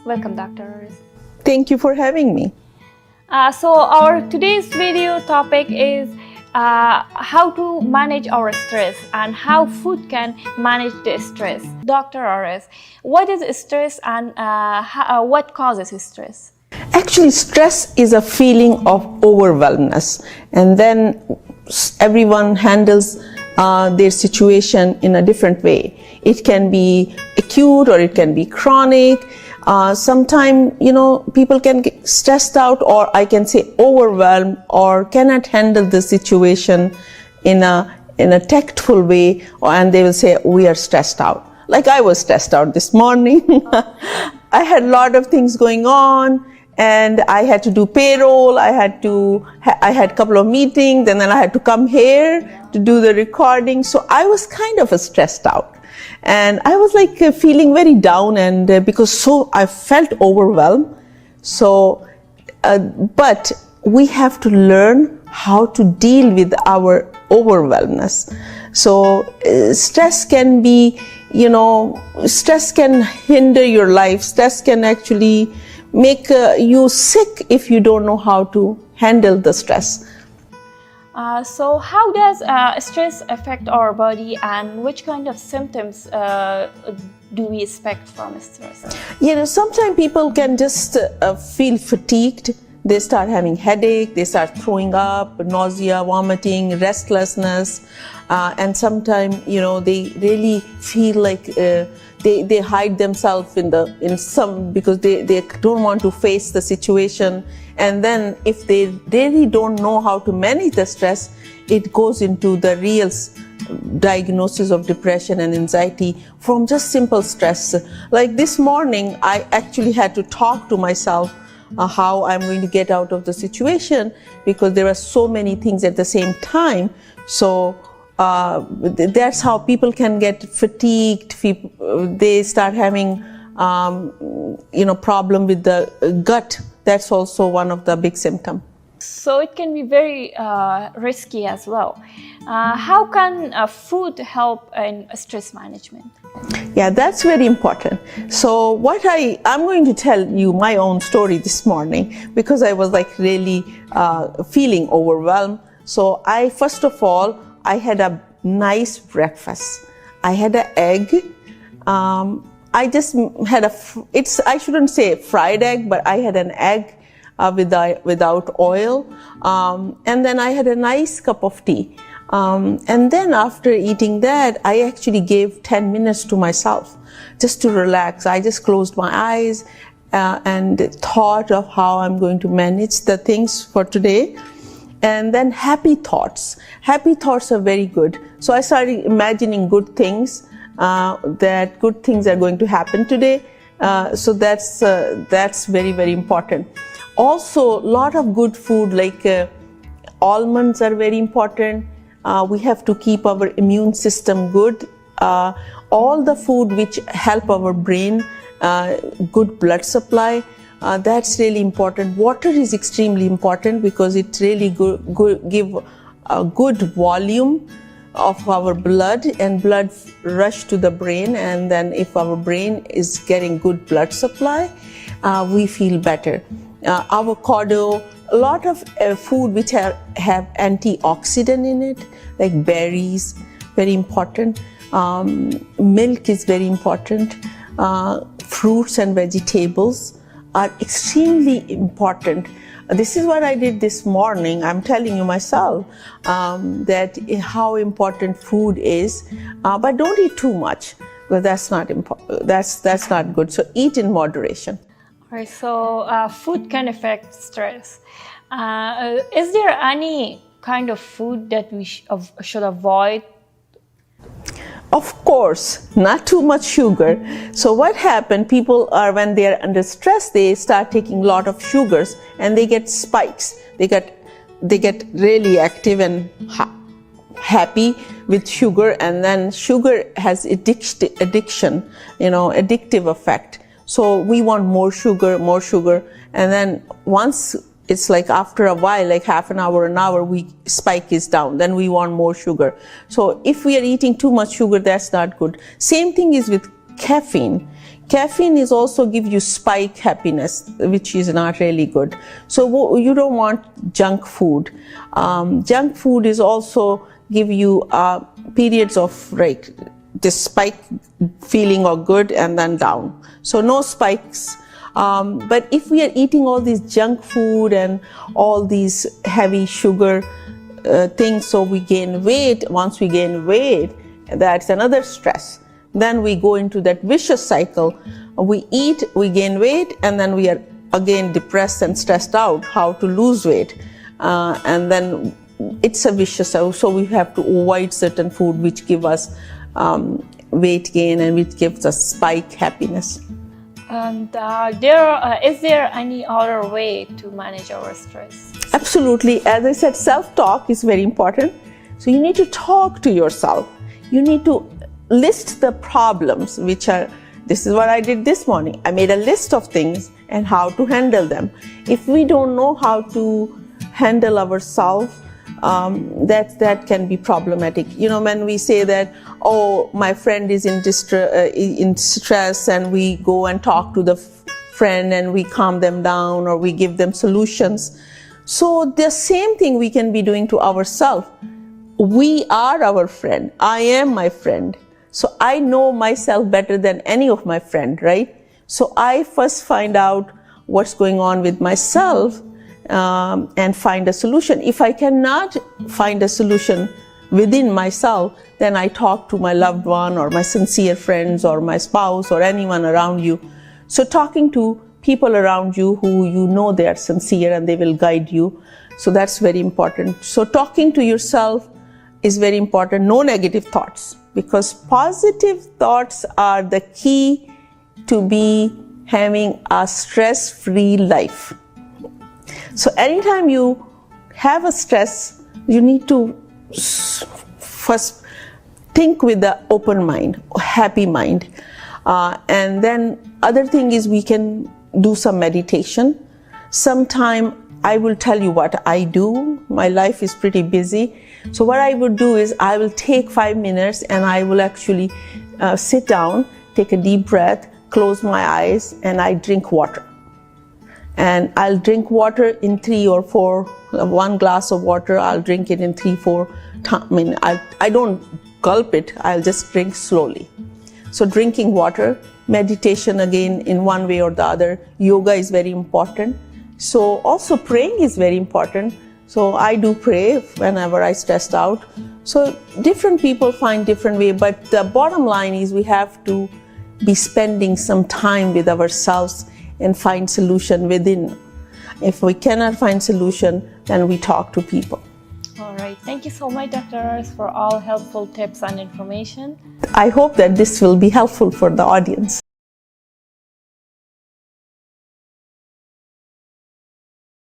Welcome, Dr. Aris. Thank you for having me. So our today's video topic is how to manage our stress and how food can manage the stress. Dr. Aris, what is stress and what causes stress? Actually, stress is a feeling of overwhelmness, and then everyone handles their situation in a different way. It can be acute or it can be chronic. Sometimes, people can get stressed out, or I can say overwhelmed, or cannot handle the situation in a tactful way, and they will say, we are stressed out. Like I was stressed out this morning. I had a lot of things going on, and I had to do payroll. I had a couple of meetings, and then I had to come here to do the recording. So I was kind of stressed out. And I was like feeling very down, and because I felt overwhelmed. So, but we have to learn how to deal with our overwhelmness. So stress can be, stress can hinder your life. Stress can actually make you sick if you don't know how to handle the stress. So how does stress affect our body, and which kind of symptoms do we expect from stress? Sometimes people can just feel fatigued. They start having headache, they start throwing up, nausea, vomiting, restlessness, and sometimes they really feel like they hide themselves because they don't want to face the situation. And then if they really don't know how to manage the stress, it goes into the real diagnosis of depression and anxiety from just simple stress. Like this morning, I actually had to talk to myself how I'm going to get out of the situation, because there are so many things at the same time. So that's how people can get fatigued. They start having problem with the gut. That's also one of the big symptoms. So it can be very risky as well. How can food help in stress management? Yeah, that's very important. So I'm going to tell you my own story this morning, because I was like really feeling overwhelmed. So first of all, I had a nice breakfast. I had an egg. I just had I shouldn't say fried egg, but I had an egg without oil. And then I had a nice cup of tea. And then after eating that, I actually gave 10 minutes to myself just to relax. I just closed my eyes and thought of how I'm going to manage the things for today. And then happy thoughts. Happy thoughts are very good. So I started imagining good things, that good things are going to happen today. So that's very, very important. Also, a lot of good food like almonds are very important. We have to keep our immune system good. All the food which help our brain, good blood supply, that's really important. Water is extremely important because it really give a good volume of our blood, and blood rush to the brain. And then if our brain is getting good blood supply, we feel better. Avocado, a lot of food which have antioxidant in it, like berries, very important. Milk is very important. Fruits and vegetables are extremely important. This is what I did this morning. I'm telling you myself that how important food is, but don't eat too much, because that's not important. That's not good. So eat in moderation. All right. So food can affect stress. Is there any kind of food that we should avoid? Of course, not too much sugar. So what happened, people are, when they are under stress, they start taking a lot of sugars and they get spikes. They get really active and happy with sugar, and then sugar has addiction, addictive effect. So we want more sugar, and then once it's like after a while, like half an hour, spike is down, then we want more sugar. So if we are eating too much sugar, that's not good. Same thing is with caffeine. Caffeine is also give you spike happiness, which is not really good. So you don't want junk food. Junk food is also give you periods of like this spike feeling or good and then down. So no spikes. But if we are eating all this junk food and all these heavy sugar things, so we gain weight. Once we gain weight, that's another stress. Then we go into that vicious cycle. We eat, we gain weight, and then we are again depressed and stressed out how to lose weight. And then it's a vicious cycle. So we have to avoid certain food which give us weight gain and which gives us spike happiness. And is there any other way to manage our stress? Absolutely. As I said, self-talk is very important. So you need to talk to yourself. You need to list the problems which are, this is what I did this morning. I made a list of things and how to handle them. If we don't know how to handle ourselves, that can be problematic. You know, when we say that, oh, my friend is in stress, and we go and talk to the friend and we calm them down or we give them solutions. So the same thing we can be doing to ourselves. We are our friend. I am my friend. So I know myself better than any of my friends, right? So I first find out what's going on with myself and find a solution. If I cannot find a solution within myself, then I talk to my loved one or my sincere friends or my spouse or anyone around you. So talking to people around you who you know they are sincere and they will guide you. So that's very important. So talking to yourself is very important. No negative thoughts, because positive thoughts are the key to be having a stress-free life. So anytime you have a stress, you need to first think with the open mind, happy mind. And then other thing is we can do some meditation. Sometime I will tell you what I do. My life is pretty busy. So what I would do is I will take 5 minutes and I will actually sit down, take a deep breath, close my eyes, and I drink water. And I'll drink water in 3 or 4, 1 glass of water, I'll drink it in 3, 4 times. I don't gulp it, I'll just drink slowly. So drinking water, meditation again in one way or the other, yoga is very important. So also praying is very important. So I do pray whenever I stressed out. So different people find different way, but the bottom line is we have to be spending some time with ourselves and find solution within. If we cannot find solution, then we talk to people. All right. Thank you so much, Dr. Aras, for all helpful tips and information. I hope that this will be helpful for the audience.